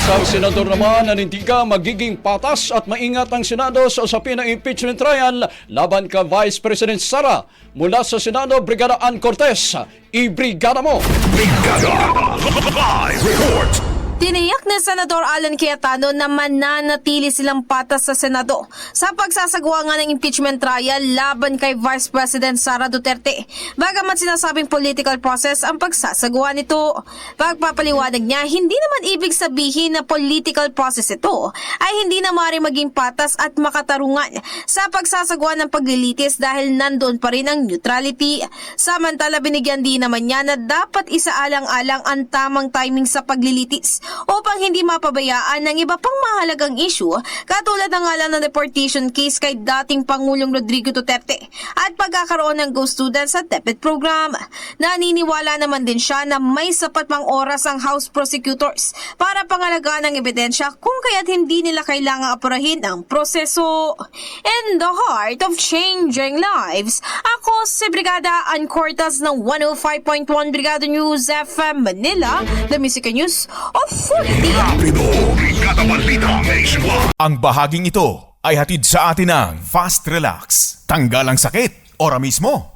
Isang senador naman nanindigan magiging patas at maingat ang Senado sa usapin ng impeachment trial laban kay Vice President Sara. Mula sa Senado, Brigada Ann Cortez, ibrigada mo! Brigada Live Report. Tiniyak ni Senador Alan Cayetano na mananatili silang patas sa Senado sa pagsasagawa nga ng impeachment trial laban kay Vice President Sara Duterte. Bagamat sinasabing political process ang pagsasagawa nito. Pagpapaliwanag niya, hindi naman ibig sabihin na political process ito ay hindi na maaaring maging patas at makatarungan sa pagsasagawa ng paglilitis dahil nandoon pa rin ang neutrality. Samantala, binigyan din naman niya na dapat isaalang-alang ang tamang timing sa paglilitis upang hindi mapabayaan ng iba pang mahalagang issue katulad ng ngalan ng deportation case kay dating Pangulong Rodrigo Duterte at pagkakaroon ng Go Students sa DepEd program. Naniniwala naman din siya na may sapat pang oras ang House prosecutors para pangalagaan ng ebidensya kung kaya't hindi nila kailangang apurahin ang proseso. In the heart of changing lives, ako si Brigada Ann Cortez ng 105.1 Brigada News FM Manila, the Music News of 40. Rapido, Brigada Balita Nationwide. Ang bahaging ito ay hatid sa atin ng Fast Relax. Tanggal ang sakit, ora mismo.